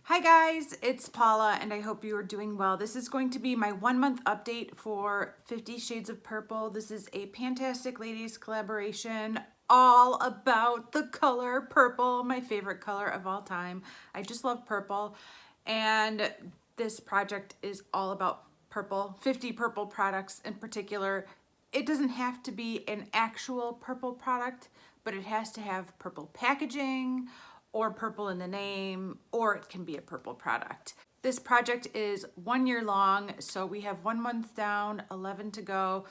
Hi guys, it's Paula and I hope you are doing well. This is going to be my 1 month update for 50 Shades of Purple. This is a Fantastic Ladies collaboration all about the color purple, my favorite color of all time. I just love purple, and this project is all about purple, 50 purple products in particular. It doesn't have to be an actual purple product, but it has to have purple packaging or purple in the name, or it can be a purple product. This project is 1 year long, so we have 1 month down, 11 to go.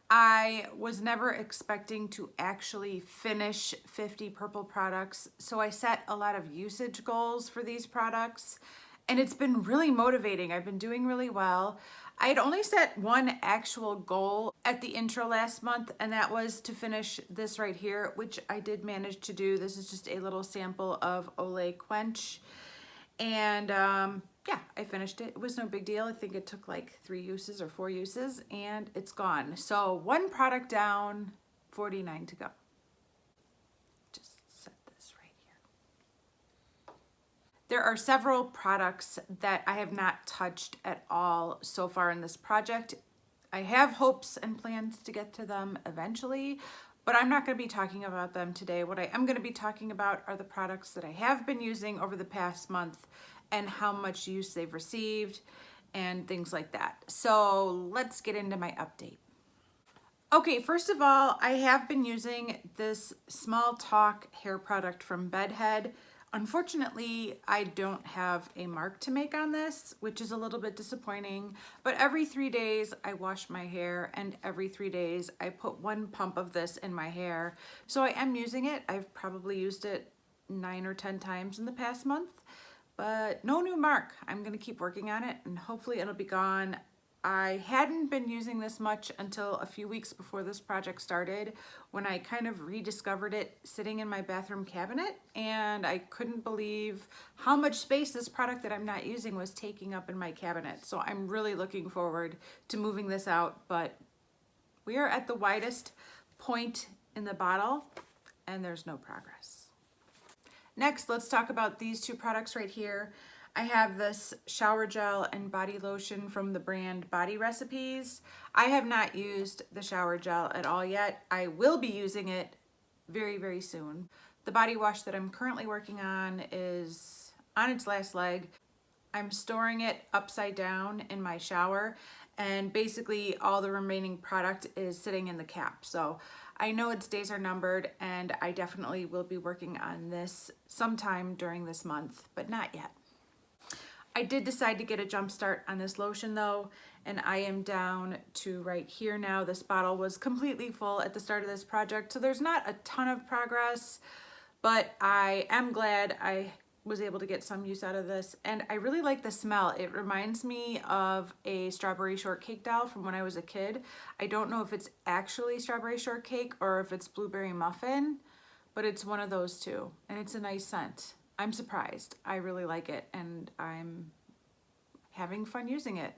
I was never expecting to actually finish 50 purple products, so I set a lot of usage goals for these products, and it's been really motivating. I've been doing really well. I had only set one actual goal at the intro last month, and that was to finish this right here, which I did manage to do. This is just a little sample of Olay Quench. And yeah, I finished it. It was no big deal. I think it took like 3 uses or 4 uses, and it's gone. So 1 product down, 49 to go. Just set this right here. There are several products that I have not touched at all so far in this project. I have hopes and plans to get to them eventually, but I'm not going to be talking about them today. What I am going to be talking about are the products that I have been using over the past month and how much use they've received and things like that. So let's get into my update. Okay, first of all, I have been using this Small Talk hair product from Bedhead. Unfortunately, I don't have a mark to make on this, which is a little bit disappointing, but every 3 days I wash my hair, and every 3 days I put 1 pump of this in my hair. So I am using it. I've probably used it 9 or 10 times in the past month, but no new mark. I'm gonna keep working on it and hopefully it'll be gone. I hadn't been using this much until a few weeks before this project started, when I kind of rediscovered it sitting in my bathroom cabinet, and I couldn't believe how much space this product that I'm not using was taking up in my cabinet. So I'm really looking forward to moving this out, but we are at the widest point in the bottle and there's no progress. Next, let's talk about these 2 products right here. I have this shower gel and body lotion from the brand Body Recipes. I have not used the shower gel at all yet. I will be using it very, very soon. The body wash that I'm currently working on is on its last leg. I'm storing it upside down in my shower, and basically all the remaining product is sitting in the cap. So I know its days are numbered, and I definitely will be working on this sometime during this month, but not yet. I did decide to get a jump start on this lotion though, and I am down to right here now. This bottle was completely full at the start of this project, so there's not a ton of progress, but I am glad I was able to get some use out of this, and I really like the smell. It reminds me of a strawberry shortcake doll from when I was a kid. I don't know if it's actually strawberry shortcake or if it's blueberry muffin, but it's one of those two, and it's a nice scent. I'm surprised. I really like it, and I'm having fun using it.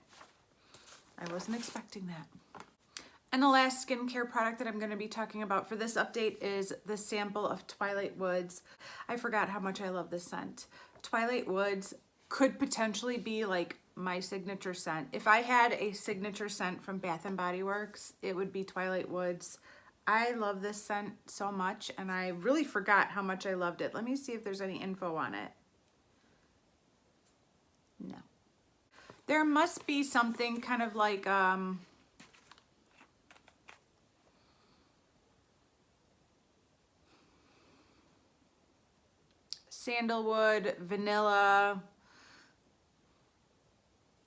I wasn't expecting that. And the last skincare product that I'm going to be talking about for this update is the sample of Twilight Woods. I forgot how much I love this scent. Twilight Woods could potentially be like my signature scent. If I had a signature scent from Bath & Body Works, it would be Twilight Woods. I love this scent so much, and I really forgot how much I loved it. Let me see if there's any info on it. No. There must be something kind of like Sandalwood Vanilla.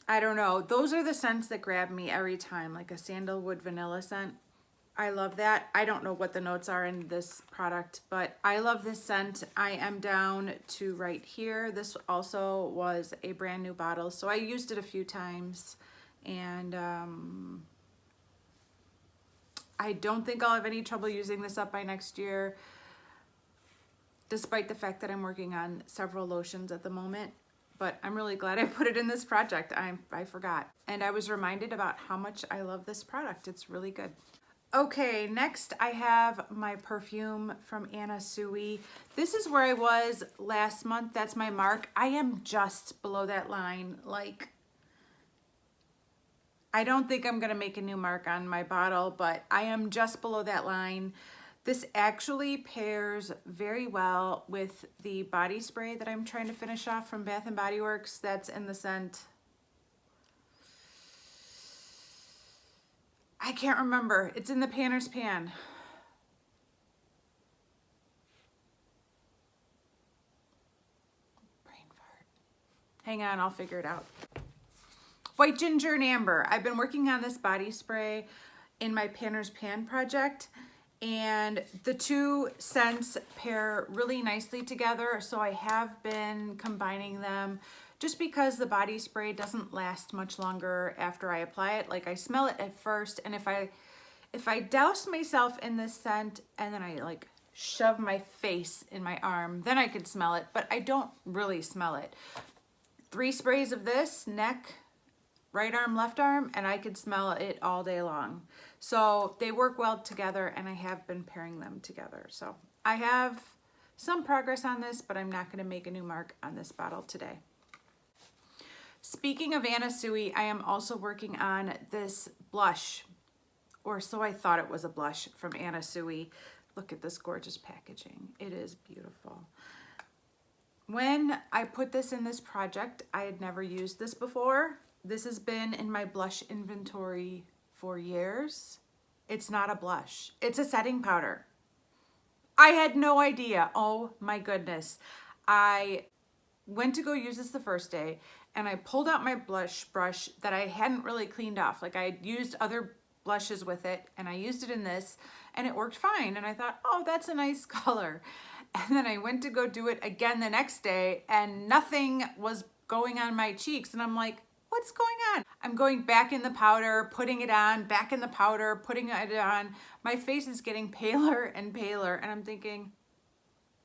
I don't know. Those are the scents that grab me every time, like a Sandalwood Vanilla scent. I love that. I don't know what the notes are in this product, but I love this scent. I am down to right here. This also was a brand new bottle, so I used it a few times, and I don't think I'll have any trouble using this up by next year, despite the fact that I'm working on several lotions at the moment. But I'm really glad I put it in this project. I forgot. And I was reminded about how much I love this product. It's really good. Okay, next I have my perfume from Anna Sui. This is where I was last month. That's my mark. I am just below that line. Like, I don't think I'm gonna make a new mark on my bottle, but I am just below that line. This actually pairs very well with the body spray that I'm trying to finish off from Bath & Body Works. That's in the scent, I can't remember. It's in the Panner's Pan. Brain fart. Hang on, I'll figure it out. White Ginger and Amber. I've been working on this body spray in my Panner's Pan project, and the two scents pair really nicely together, so I have been combining them just because the body spray doesn't last much longer after I apply it. Like, I smell it at first, and if I douse myself in this scent and then I like shove my face in my arm, then I could smell it, but I don't really smell it. 3 sprays of this, neck, right arm, left arm, and I could smell it all day long. So they work well together, and I have been pairing them together. So I have some progress on this, but I'm not going to make a new mark on this bottle today. Speaking of Anna Sui, I am also working on this blush, or so I thought it was a blush from Anna Sui. Look at this gorgeous packaging. It is beautiful. When I put this in this project, I had never used this before. This has been in my blush inventory for years. It's not a blush. It's a setting powder. I had no idea. Oh my goodness. I went to go use this the first day, and I pulled out my blush brush that I hadn't really cleaned off. Like, I had used other blushes with it, and I used it in this, and it worked fine. And I thought, oh, that's a nice color. And then I went to go do it again the next day, and nothing was going on my cheeks. And I'm like, what's going on? I'm going back in the powder, putting it on, back in the powder, putting it on. My face is getting paler and paler, and I'm thinking,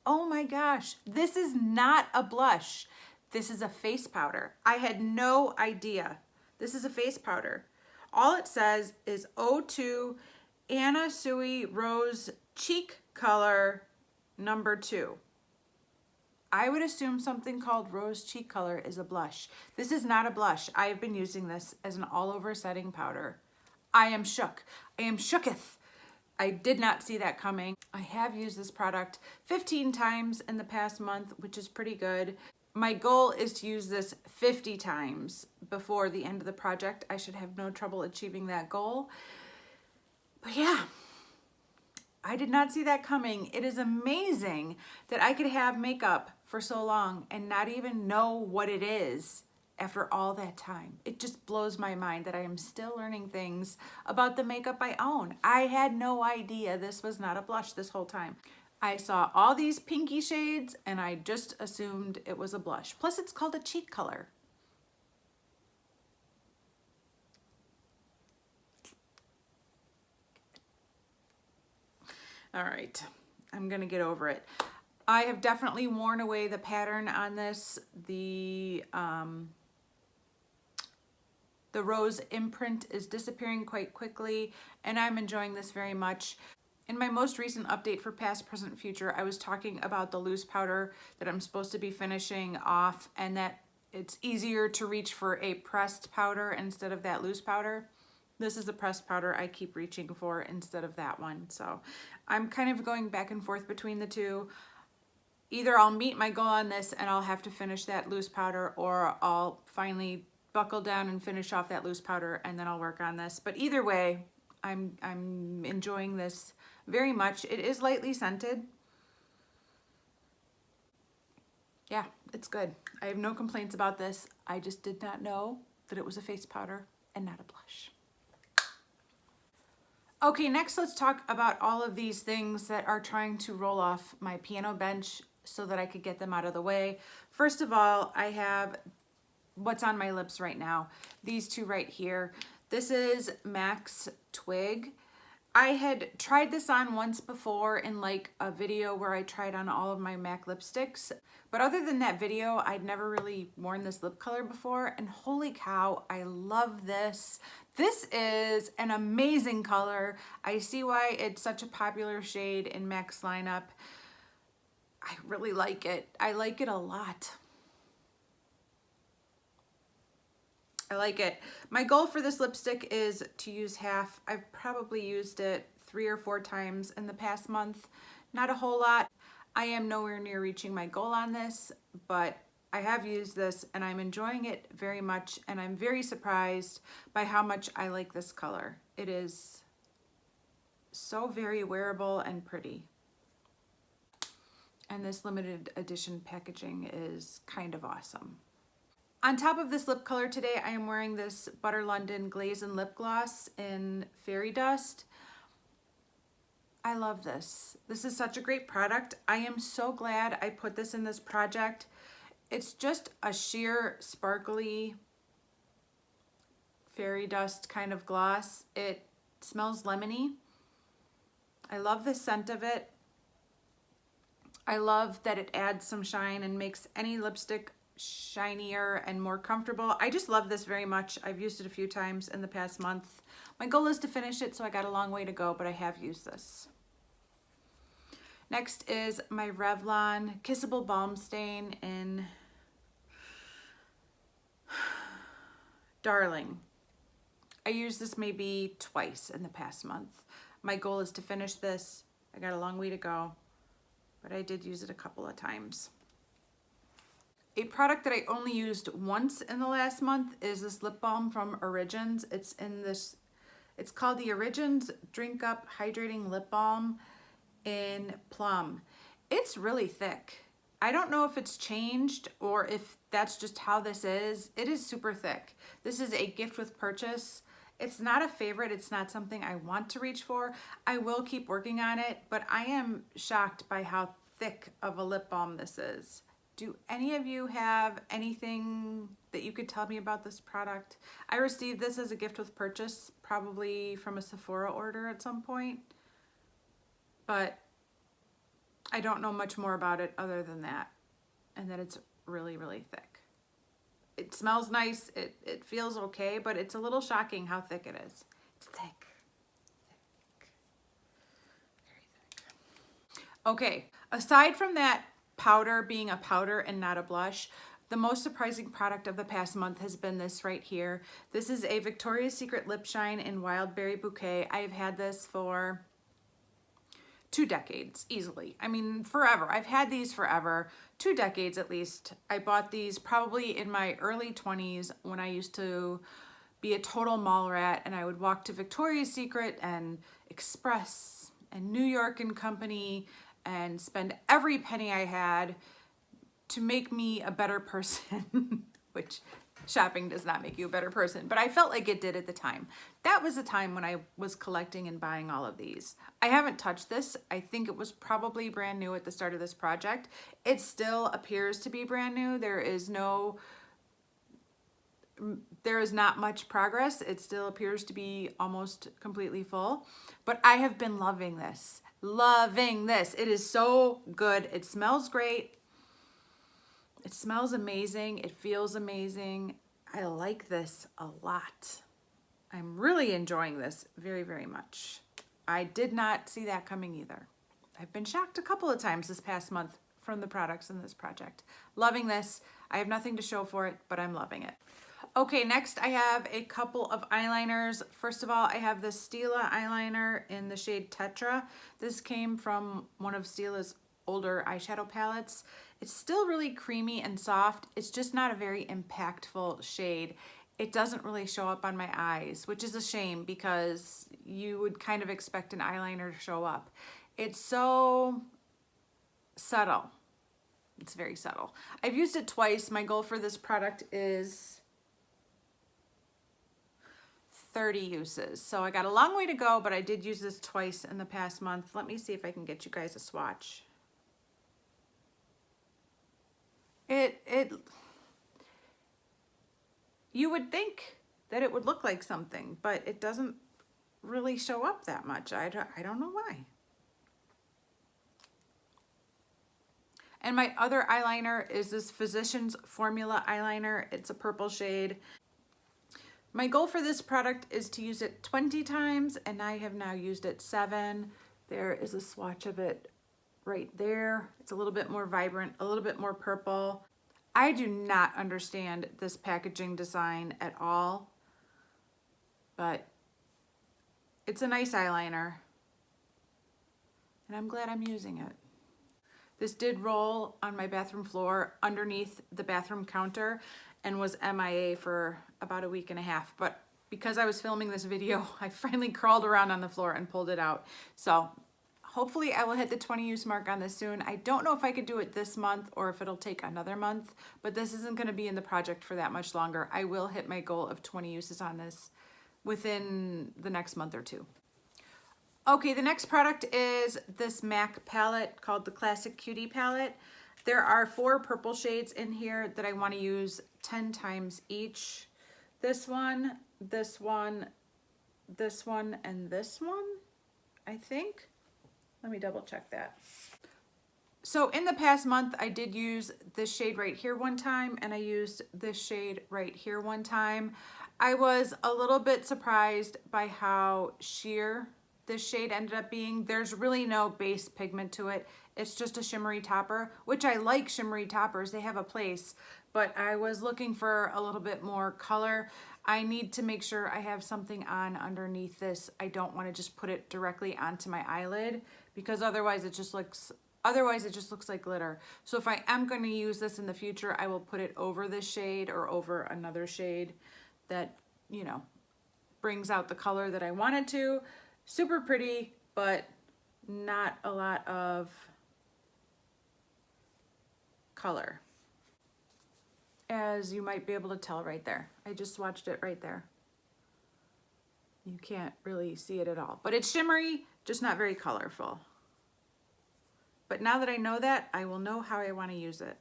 oh my gosh, this is not a blush. This is a face powder. I had no idea. This is a face powder. All it says is O2 Anna Sui Rose Cheek Color number 2. I would assume something called rose cheek color is a blush. This is not a blush. I have been using this as an all-over setting powder. I am shook. I am shooketh. I did not see that coming. I have used this product 15 times in the past month, which is pretty good. My goal is to use this 50 times before the end of the project. I should have no trouble achieving that goal. But yeah, I did not see that coming. It is amazing that I could have makeup for so long and not even know what it is after all that time. It just blows my mind that I am still learning things about the makeup I own. I had no idea this was not a blush this whole time. I saw all these pinky shades and I just assumed it was a blush. Plus, it's called a cheek color. All right, I'm gonna get over it. I have definitely worn away the pattern on this. The rose imprint is disappearing quite quickly, and I'm enjoying this very much. In my most recent update for Past, Present, Future, I was talking about the loose powder that I'm supposed to be finishing off, and that it's easier to reach for a pressed powder instead of that loose powder. This is the pressed powder I keep reaching for instead of that one. So I'm kind of going back and forth between the two. Either I'll meet my goal on this and I'll have to finish that loose powder, or I'll finally buckle down and finish off that loose powder and then I'll work on this. But either way, I'm enjoying this very much. It is lightly scented. Yeah, it's good. I have no complaints about this. I just did not know that it was a face powder and not a blush. Okay, next let's talk about all of these things that are trying to roll off my piano bench so that I could get them out of the way. First of all, I have what's on my lips right now. These two right here. This is Max Twig. I had tried this on once before in like a video where I tried on all of my MAC lipsticks. But other than that video, I'd never really worn this lip color before. And holy cow, I love this. This is an amazing color. I see why it's such a popular shade in MAC's lineup. I really like it. I like it a lot. I like it. My goal for this lipstick is to use half. I've probably used it 3 or 4 times in the past month. Not a whole lot. I am nowhere near reaching my goal on this, but I have used this and I'm enjoying it very much, and I'm very surprised by how much I like this color. It is so very wearable and pretty. And this limited edition packaging is kind of awesome. On top of this lip color today, I am wearing this Butter London Glaze and Lip Gloss in Fairy Dust. I love this. This is such a great product. I am so glad I put this in this project. It's just a sheer sparkly fairy dust kind of gloss. It smells lemony. I love the scent of it. I love that it adds some shine and makes any lipstick shinier and more comfortable. I just love this very much. I've used it a few times in the past month. My goal is to finish it, so I got a long way to go, but I have used this. Next is my Revlon Kissable Balm Stain in Darling. I used this maybe twice in the past month. My goal is to finish this. I got a long way to go, but I did use it a couple of times. A product that I only used once in the last month is this lip balm from Origins. It's called the Origins Drink Up Hydrating Lip Balm in Plum. It's really thick. I don't know if it's changed or if that's just how this is. It is super thick. This is a gift with purchase. It's not a favorite. It's not something I want to reach for. I will keep working on it, but I am shocked by how thick of a lip balm this is. Do any of you have anything that you could tell me about this product? I received this as a gift with purchase, probably from a Sephora order at some point, but I don't know much more about it other than that, and that it's really, really thick. It smells nice, it feels okay, but it's a little shocking how thick it is. It's thick, very thick. Okay, aside from that powder being a powder and not a blush, the most surprising product of the past month has been this right here. This is a Victoria's Secret Lip Shine in Wild Berry Bouquet. I have had this for 2 decades, easily. I mean, forever. I've had these forever, 2 decades at least. I bought these probably in my early 20s when I used to be a total mall rat, and I would walk to Victoria's Secret and Express and New York and Company and spend every penny I had to make me a better person, which shopping does not make you a better person, but I felt like it did at the time. That was a time when I was collecting and buying all of these. I haven't touched this. I think it was probably brand new at the start of this project. It still appears to be brand new. There is not much progress. It still appears to be almost completely full, but I have been loving this. Loving this. It is so good. It smells great. It smells amazing. It feels amazing. I like this a lot. I'm really enjoying this very, very much. I did not see that coming either. I've been shocked a couple of times this past month from the products in this project. Loving this. I have nothing to show for it, but I'm loving it. Okay, next I have a couple of eyeliners. First of all, I have the Stila eyeliner in the shade Tetra. This came from one of Stila's older eyeshadow palettes. It's still really creamy and soft. It's just not a very impactful shade. It doesn't really show up on my eyes, which is a shame because you would kind of expect an eyeliner to show up. It's so subtle. It's very subtle. I've used it twice. My goal for this product is 30 uses. So I got a long way to go, but I did use this twice in the past month. Let me see if I can get you guys a swatch. You would think that it would look like something, but it doesn't really show up that much. I don't know why. And my other eyeliner is this Physicians Formula eyeliner. It's a purple shade. My goal for this product is to use it 20 times, and I have now used it 7. There is a swatch of it right there. It's a little bit more vibrant, a little bit more purple. I do not understand this packaging design at all, but it's a nice eyeliner, and I'm glad I'm using it. This did roll on my bathroom floor underneath the bathroom counter and was MIA for about a week and a half. But because I was filming this video, I finally crawled around on the floor and pulled it out. So hopefully I will hit the 20 use mark on this soon. I don't know if I could do it this month or if it'll take another month, but this isn't gonna be in the project for that much longer. I will hit my goal of 20 uses on this within the next month or 2. Okay, the next product is this MAC palette called the Classic Cutie palette. There are 4 purple shades in here that I want to use 10 times each. This one, this one, this one, and this one, I think. Let me double check that. So in the past month, I did use this shade right here one time, and I used this shade right here one time. I was a little bit surprised by how sheer this shade ended up being. There's really no base pigment to it. It's just a shimmery topper, which I like shimmery toppers. They have a place, but I was looking for a little bit more color. I need to make sure I have something on underneath this. I don't want to just put it directly onto my eyelid because otherwise it just looks like glitter. So if I am going to use this in the future, I will put it over this shade or over another shade that, you know, brings out the color that I wanted to. Super pretty, but not a lot of color, as you might be able to tell right there. I just swatched it right there. You can't really see it at all, but it's shimmery, just not very colorful. But now that I know that, I will know how I want to use it.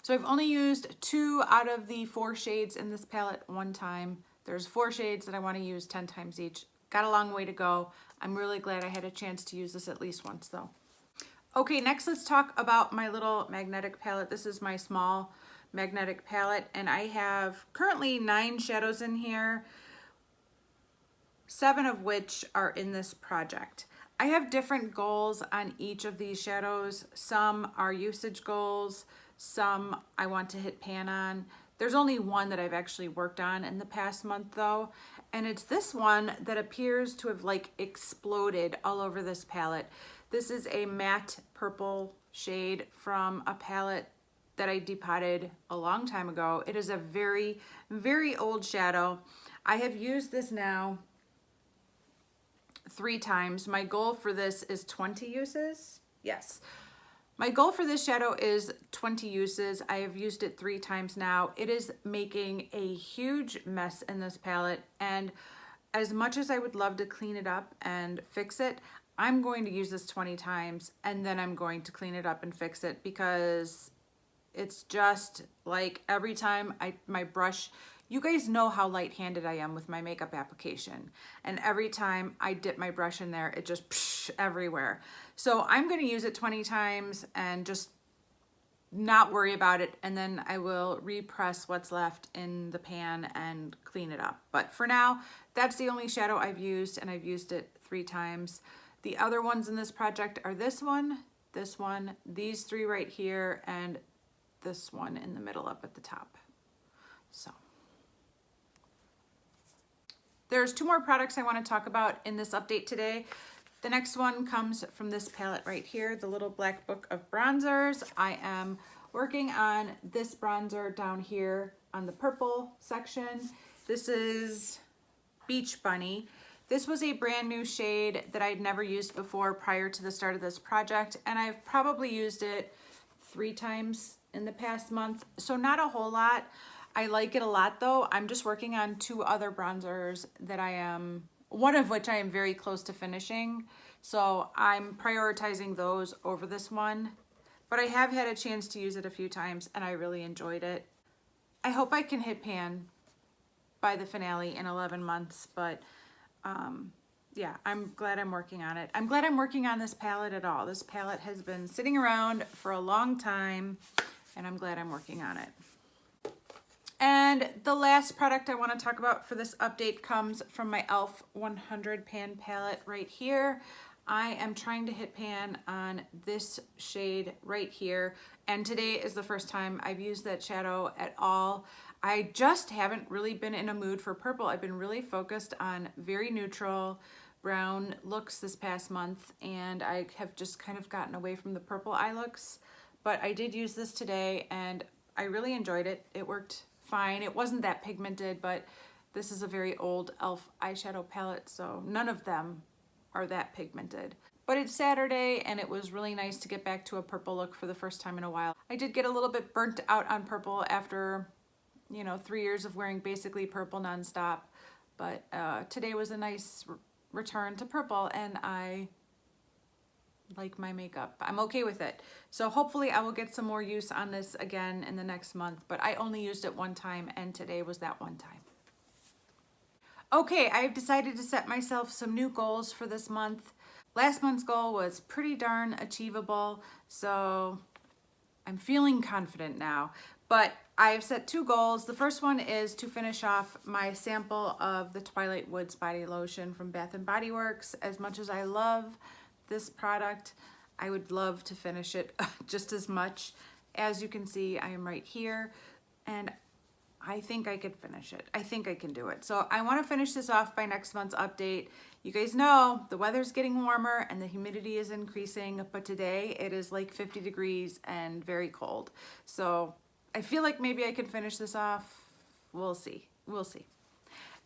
So I've only used 2 out of the 4 shades in this palette one time. There's 4 shades that I want to use 10 times each. Got a long way to go. I'm really glad I had a chance to use this at least once though. Okay, next let's talk about my little magnetic palette. This is my small magnetic palette, and I have currently 9 shadows in here, 7 of which are in this project. I have different goals on each of these shadows. Some are usage goals, some I want to hit pan on. There's only one that I've actually worked on in the past month though, and it's this one that appears to have like exploded all over this palette. This is a matte purple shade from a palette that I depotted a long time ago. It is a very, very old shadow. I have used this now 3 times. My goal for this is 20 uses. Yes. My goal for this shadow is 20 uses. I have used it 3 times now. It is making a huge mess in this palette, and as much as I would love to clean it up and fix it, I'm going to use this 20 times and then I'm going to clean it up and fix it, because it's just like every time my brush, you guys know how light-handed I am with my makeup application, and every time I dip my brush in there, it just psh, everywhere. So I'm going to use it 20 times and just not worry about it, and then I will repress what's left in the pan and clean it up. But for now, that's the only shadow I've used, and I've used it 3 times. The other ones in this project are this one, these 3 right here, and this one in the middle up at the top. So there's 2 more products I want to talk about in this update today. The next one comes from this palette right here, the Little Black Book of Bronzers. I am working on this bronzer down here on the purple section. This is Beach Bunny. This was a brand new shade that I'd never used before prior to the start of this project, and I've probably used it 3 times in the past month, so not a whole lot. I like it a lot though. I'm just working on 2 other bronzers that one of which I am very close to finishing. So I'm prioritizing those over this one, but I have had a chance to use it a few times and I really enjoyed it. I hope I can hit pan by the finale in 11 months, but yeah, I'm glad I'm working on it. I'm glad I'm working on this palette at all. This palette has been sitting around for a long time, and I'm glad I'm working on it. And the last product I want to talk about for this update comes from my e.l.f. 100 pan palette right here. I am trying to hit pan on this shade right here, and today is the first time I've used that shadow at all. I just haven't really been in a mood for purple. I've been really focused on very neutral brown looks this past month, and I have just kind of gotten away from the purple eye looks. But I did use this today, and I really enjoyed it. It worked fine. It wasn't that pigmented, but this is a very old e.l.f. eyeshadow palette, so none of them are that pigmented. But it's Saturday, and it was really nice to get back to a purple look for the first time in a while. I did get a little bit burnt out on purple after, you know, 3 years of wearing basically purple nonstop, but today was a nice return to purple, and I like my makeup. I'm okay with it. So hopefully I will get some more use on this again in the next month, but I only used it one time, and today was that one time. Okay, I've decided to set myself some new goals for this month. Last month's goal was pretty darn achievable, so I'm feeling confident now. But I've set 2 goals. The first one is to finish off my sample of the Twilight Woods body lotion from Bath & Body Works. As much as I love this product, I would love to finish it just as much. As you can see, I am right here, and I think I could finish it. I think I can do it. So I want to finish this off by next month's update. You guys know the weather's getting warmer and the humidity is increasing, but today it is like 50 degrees and very cold. So I feel like maybe I could finish this off. We'll see. We'll see.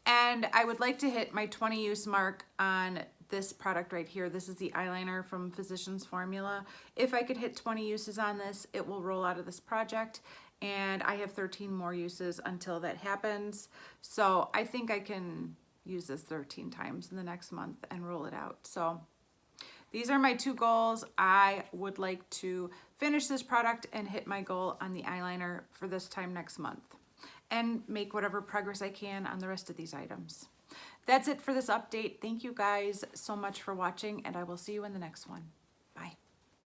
And I would like to hit my 20 use mark on this product right here. This is the eyeliner from Physicians Formula. If I could hit 20 uses on this, it will roll out of this project, and I have 13 more uses until that happens. So I think I can use this 13 times in the next month and roll it out. So these are my 2 goals. I would like to finish this product and hit my goal on the eyeliner for this time next month, and make whatever progress I can on the rest of these items. That's it for this update. Thank you guys so much for watching, and I will see you in the next one.